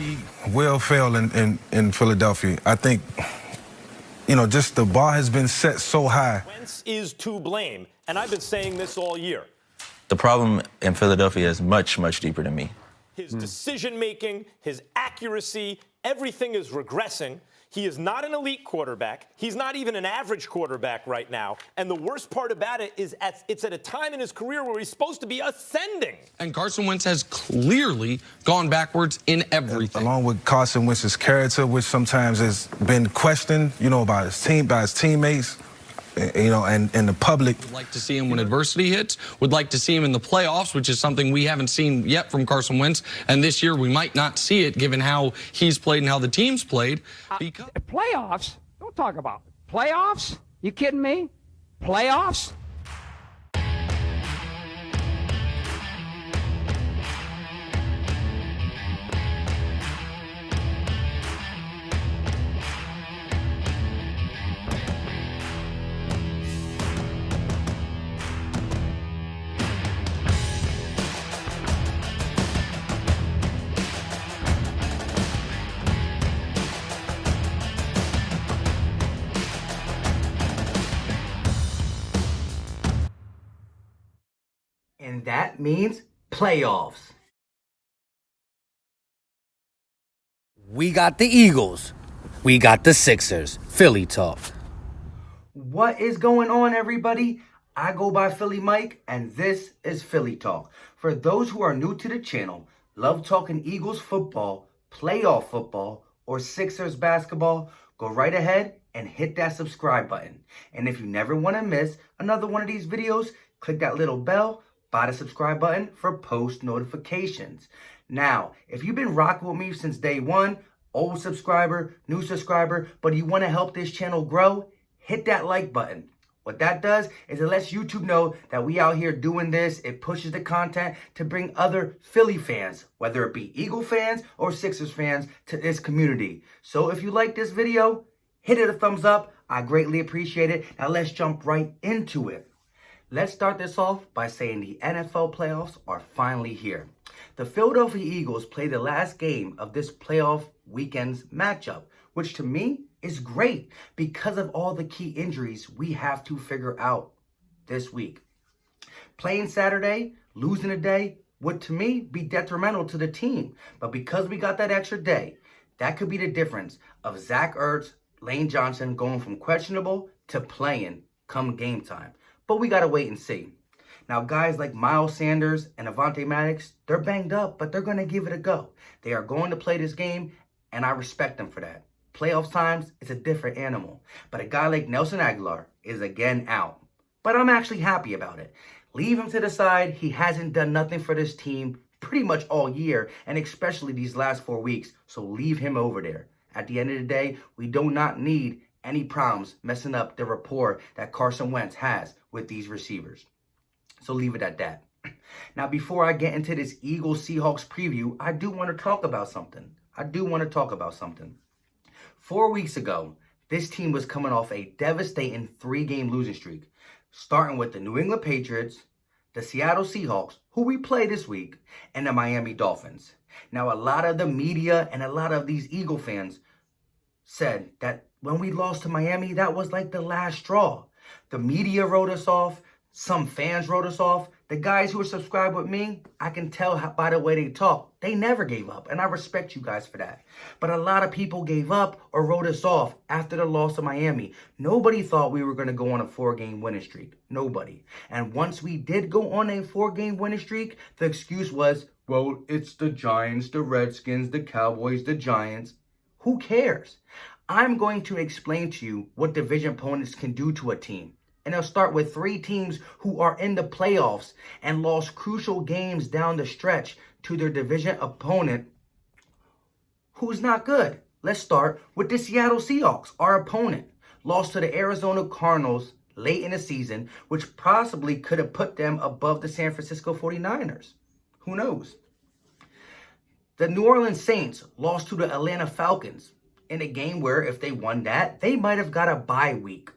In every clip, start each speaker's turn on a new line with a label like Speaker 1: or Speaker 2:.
Speaker 1: He will fail in Philadelphia. I think, just the bar has been set so high.
Speaker 2: Wentz is to blame, and I've been saying this all year.
Speaker 3: The problem in Philadelphia is much, much deeper than me.
Speaker 2: His decision-making, his accuracy, everything is regressing. He is not an elite quarterback. He's not even an average quarterback right now. And the worst part about it is it's at a time in his career where he's supposed to be ascending.
Speaker 4: And Carson Wentz has clearly gone backwards in everything.
Speaker 1: Along with Carson Wentz's character, which sometimes has been questioned, by his team, by his teammates, and the public.
Speaker 4: Would like to see him when adversity hits. Would like to see him in the playoffs, which is something we haven't seen yet from Carson Wentz. And this year we might not see it, given how he's played and how the team's played.
Speaker 5: Because playoffs? Don't talk about it. Playoffs? You kidding me? Playoffs?
Speaker 6: And that means playoffs.
Speaker 7: We got the Eagles. We got the Sixers. Philly talk.
Speaker 6: What is going on, everybody? I go by Philly Mike, and this is Philly Talk. For those who are new to the channel, love talking Eagles football, playoff football, or Sixers basketball, go right ahead and hit that subscribe button. And if you never want to miss another one of these videos, click that little bell by the subscribe button for post notifications. Now, if you've been rocking with me since day one, old subscriber, new subscriber, but you want to help this channel grow, hit that like button. What that does is it lets YouTube know that we out here doing this. It pushes the content to bring other Philly fans, whether it be Eagle fans or Sixers fans, to this community. So if you like this video, hit it a thumbs up. I greatly appreciate it. Now let's jump right into it. Let's start this off by saying the NFL playoffs are finally here. The Philadelphia Eagles play the last game of this playoff weekend's matchup, which to me is great because of all the key injuries we have to figure out this week. Playing Saturday, losing a day would to me be detrimental to the team, but because we got that extra day, that could be the difference of Zach Ertz, Lane Johnson going from questionable to playing come game time. But we got to wait and see. Now, guys like Miles Sanders and Avonte Maddox, they're banged up, but they're going to give it a go. They are going to play this game, and I respect them for that. Playoff times, it's a different animal. But a guy like Nelson Aguilar is again out. But I'm actually happy about it. Leave him to the side. He hasn't done nothing for this team pretty much all year, and especially these last 4 weeks. So leave him over there. At the end of the day, we do not need any problems messing up the rapport that Carson Wentz has with these receivers. So leave it at that. Now, before I get into this Eagles-Seahawks preview, I do want to talk about something. 4 weeks ago, this team was coming off a devastating 3-game losing streak, starting with the New England Patriots, the Seattle Seahawks, who we play this week, and the Miami Dolphins. Now, a lot of the media and a lot of these Eagle fans said that when we lost to Miami, that was like the last straw. The media wrote us off. Some fans wrote us off. The guys who are subscribed with me, I can tell by the way they talk, they never gave up. And I respect you guys for that. But a lot of people gave up or wrote us off after the loss of Miami. Nobody thought we were going to go on a 4-game winning streak. Nobody. And once we did go on a 4-game winning streak, the excuse was, well, it's the Giants, the Redskins, the Cowboys, the Giants. Who cares? I'm going to explain to you what division opponents can do to a team. And I'll start with 3 teams who are in the playoffs and lost crucial games down the stretch to their division opponent who's not good. Let's start with the Seattle Seahawks, our opponent. Lost to the Arizona Cardinals late in the season, which possibly could have put them above the San Francisco 49ers. Who knows? The New Orleans Saints lost to the Atlanta Falcons in a game where if they won that, they might have got a bye week.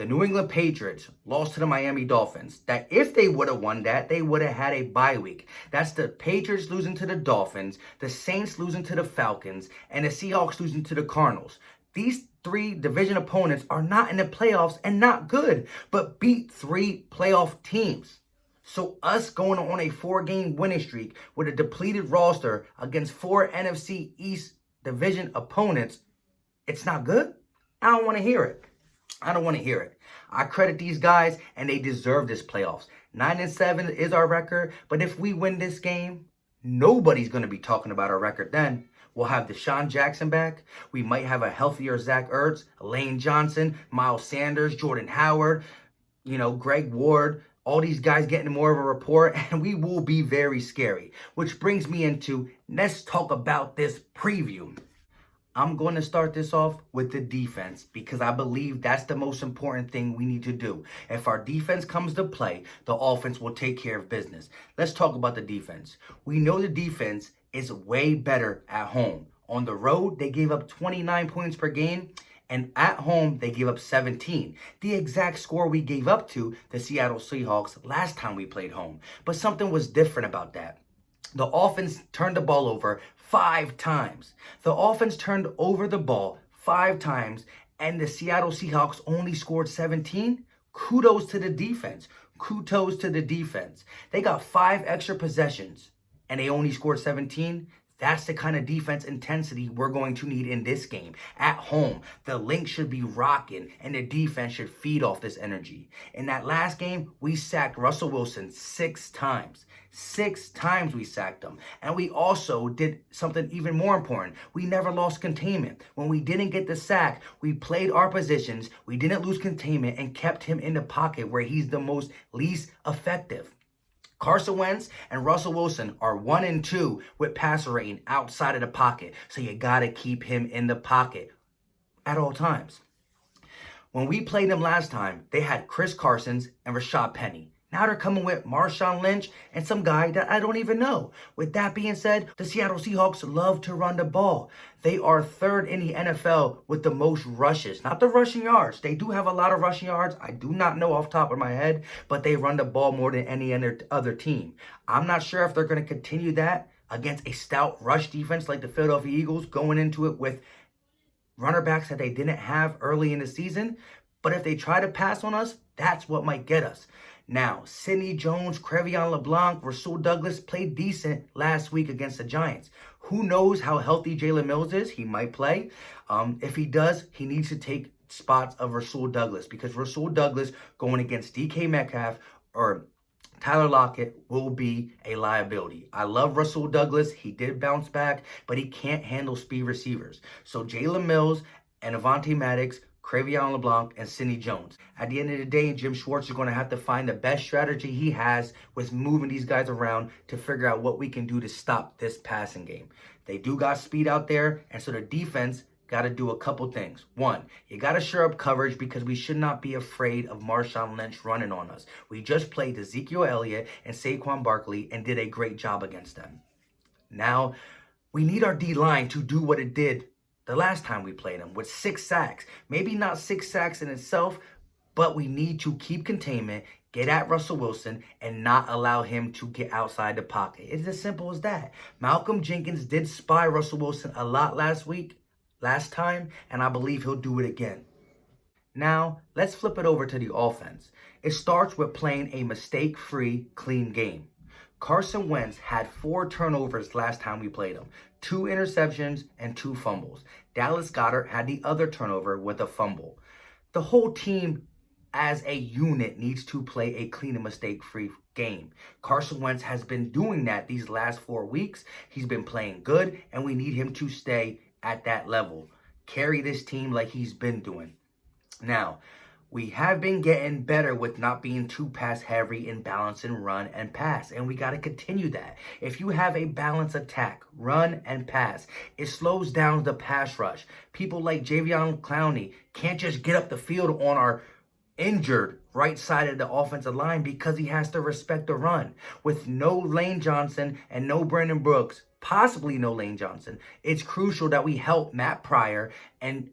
Speaker 6: the New England Patriots lost to the Miami Dolphins. That if they would have won that, they would have had a bye week. That's the Patriots losing to the Dolphins, the Saints losing to the Falcons, and the Seahawks losing to the Cardinals. These 3 division opponents are not in the playoffs and not good, but beat 3 playoff teams. So us going on a 4-game winning streak with a depleted roster against 4 NFC East division opponents, it's not good? I don't want to hear it. I don't want to hear it. I credit these guys, and they deserve this playoffs. 9-7 is our record, but if we win this game, nobody's going to be talking about our record then. We'll have Deshaun Jackson back. We might have a healthier Zach Ertz, Lane Johnson, Miles Sanders, Jordan Howard, Greg Ward, all these guys getting more of a rapport, and we will be very scary. Which brings me into, let's talk about this preview. I'm going to start this off with the defense because I believe that's the most important thing we need to do. If our defense comes to play, the offense will take care of business. Let's talk about the defense. We know the defense is way better at home. On the road, they gave up 29 points per game, and at home, they gave up 17. The exact score we gave up to the Seattle Seahawks last time we played home. But something was different about that. The offense turned the ball over 5 times. The offense turned over the ball 5 times, and the Seattle Seahawks only scored 17. Kudos to the defense. Kudos to the defense. They got 5 extra possessions, and they only scored 17. That's the kind of defense intensity we're going to need in this game. At home, the Lynx should be rocking, and the defense should feed off this energy. In that last game, we sacked Russell Wilson 6 times. 6 times we sacked him. And we also did something even more important. We never lost containment. When we didn't get the sack, we played our positions, we didn't lose containment, and kept him in the pocket where he's the least effective. Carson Wentz and Russell Wilson are 1 and 2 with passer rating outside of the pocket. So you got to keep him in the pocket at all times. When we played them last time, they had Chris Carson's and Rashad Penny. Now they're coming with Marshawn Lynch and some guy that I don't even know. With that being said, the Seattle Seahawks love to run the ball. They are 3rd in the NFL with the most rushes. Not the rushing yards. They do have a lot of rushing yards. I do not know off the top of my head, but they run the ball more than any other team. I'm not sure if they're going to continue that against a stout rush defense like the Philadelphia Eagles, going into it with runner backs that they didn't have early in the season. But if they try to pass on us, that's what might get us. Now, Sidney Jones, Crevion LeBlanc, Rasul Douglas played decent last week against the Giants. Who knows how healthy Jalen Mills is? He might play. If he does, he needs to take spots of Rasul Douglas because Rasul Douglas going against DK Metcalf or Tyler Lockett will be a liability. I love Rasul Douglas. He did bounce back, but he can't handle speed receivers. So Jalen Mills and Avonte Maddox, Crevion LeBlanc, and Sidney Jones. At the end of the day, Jim Schwartz is going to have to find the best strategy he has with moving these guys around to figure out what we can do to stop this passing game. They do got speed out there, and so the defense got to do a couple things. 1, you got to shore up coverage because we should not be afraid of Marshawn Lynch running on us. We just played Ezekiel Elliott and Saquon Barkley and did a great job against them. Now, we need our D-line to do what it did the last time we played him with 6 sacks. Maybe not 6 sacks in itself, but we need to keep containment, get at Russell Wilson, and not allow him to get outside the pocket. It's as simple as that. Malcolm Jenkins did spy Russell Wilson a lot last time, and I believe he'll do it again. Now, let's flip it over to the offense. It starts with playing a mistake-free, clean game. Carson Wentz had 4 turnovers last time we played him, 2 interceptions and 2 fumbles. Dallas Goedert had the other turnover with a fumble. The whole team as a unit needs to play a clean and mistake-free game. Carson Wentz has been doing that these last 4 weeks. He's been playing good, and we need him to stay at that level. Carry this team like he's been doing. Now, we have been getting better with not being too pass heavy in balance and run and pass. And we got to continue that. If you have a balanced attack, run and pass, it slows down the pass rush. People like Jadeveon Clowney can't just get up the field on our injured right side of the offensive line because he has to respect the run. With no Lane Johnson and no Brandon Brooks, possibly no Lane Johnson, it's crucial that we help Matt Pryor and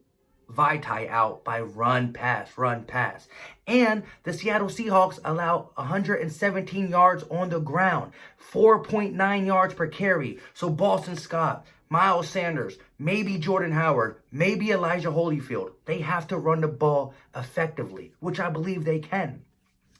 Speaker 6: Vitae out by run, pass, run, pass. And the Seattle Seahawks allow 117 yards on the ground, 4.9 yards per carry. So Boston Scott, Miles Sanders, maybe Jordan Howard, maybe Elijah Holyfield, they have to run the ball effectively, which I believe they can.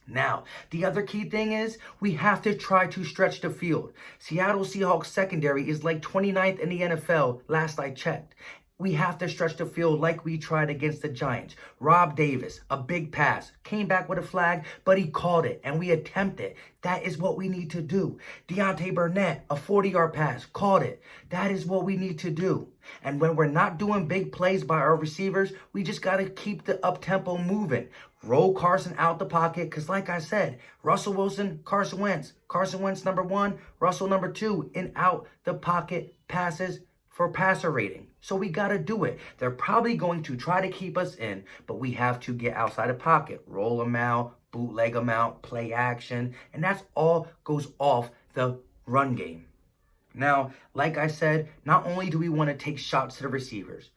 Speaker 6: Now, the other key thing is we have to try to stretch the field. Seattle Seahawks secondary is like 29th in the NFL last I checked. We have to stretch the field like we tried against the Giants. Rob Davis, a big pass, came back with a flag, but he caught it, and we attempted. That is what we need to do. Deontay Burnett, a 40-yard pass, caught it. That is what we need to do. And when we're not doing big plays by our receivers, we just got to keep the up-tempo moving. Roll Carson out the pocket, because like I said, Russell Wilson, Carson Wentz number 1, Russell number 2, in out the pocket passes for passer rating. So we got to do it. They're probably going to try to keep us in, but we have to get outside the pocket, roll them out, bootleg them out, play action, and that's all goes off the run game. Now, like I said, not only do we want to take shots to the receivers,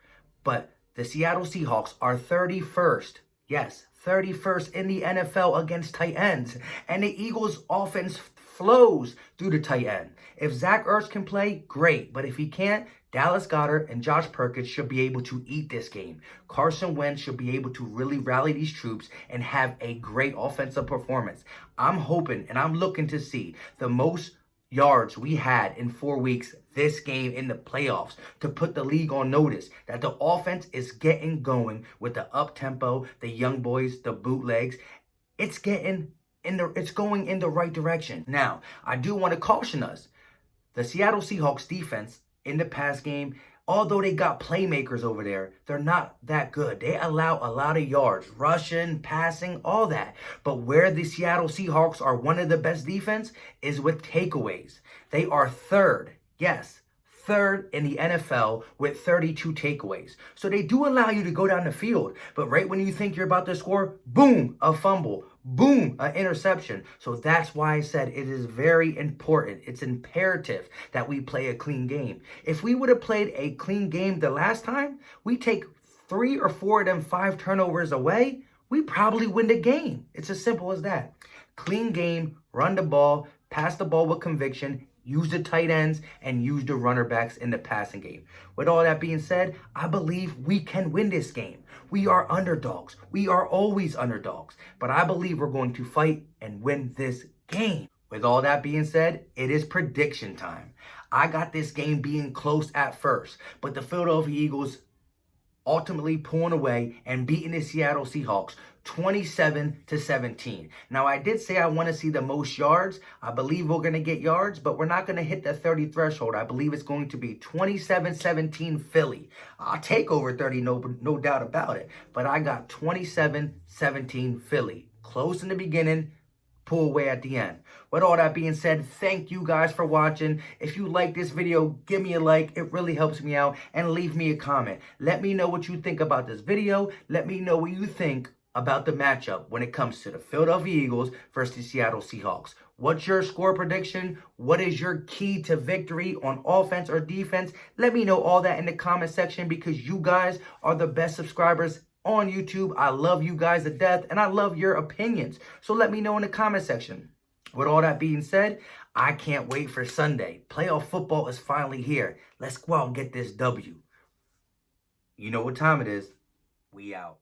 Speaker 6: but the Seattle Seahawks are 31st, yes, 31st in the NFL against tight ends, and the Eagles' offense flows through the tight end. If Zach Ertz can play, great, but if he can't, Dallas Goedert and Josh Perkins should be able to eat this game. Carson Wentz should be able to really rally these troops and have a great offensive performance. I'm hoping and I'm looking to see the most yards we had in 4 weeks this game in the playoffs to put the league on notice that the offense is getting going with the up-tempo, the young boys, the bootlegs. It's going in the right direction. Now, I do want to caution us. The Seattle Seahawks defense in the pass game, although they got playmakers over there, they're not that good. They allow a lot of yards, rushing, passing, all that. But where the Seattle Seahawks are one of the best defense is with takeaways. They are third, yes, third in the NFL with 32 takeaways. So they do allow you to go down the field, but right when you think you're about to score, boom, a fumble. Boom, an interception. So that's why I said it is very important. It's imperative that we play a clean game. If we would have played a clean game the last time, we take 3 or 4 of them 5 turnovers away, we probably win the game. It's as simple as that. Clean game, run the ball, pass the ball with conviction, use the tight ends, and use the runner backs in the passing game. With all that being said, I believe we can win this game. We are underdogs. We are always underdogs. But I believe we're going to fight and win this game. With all that being said, it is prediction time. I got this game being close at first, but the Philadelphia Eagles ultimately pulling away and beating the Seattle Seahawks 27-17. Now, I did say I want to see the most yards. I believe we're going to get yards, but we're not going to hit the 30 threshold. I believe it's going to be 27-17 Philly. I'll take over 30, no doubt about it. But I got 27-17 Philly. Close in the beginning, pull away at the end. With all that being said, thank you guys for watching. If you like this video, give me a like. It really helps me out. And leave me a comment. Let me know what you think about this video. Let me know what you think about the matchup when it comes to the Philadelphia Eagles versus the Seattle Seahawks. What's your score prediction? What is your key to victory on offense or defense? Let me know all that in the comment section because you guys are the best subscribers on YouTube. I love you guys to death and I love your opinions. So let me know in the comment section. With all that being said, I can't wait for Sunday. Playoff football is finally here. Let's go out and get this W. You know what time it is. We out.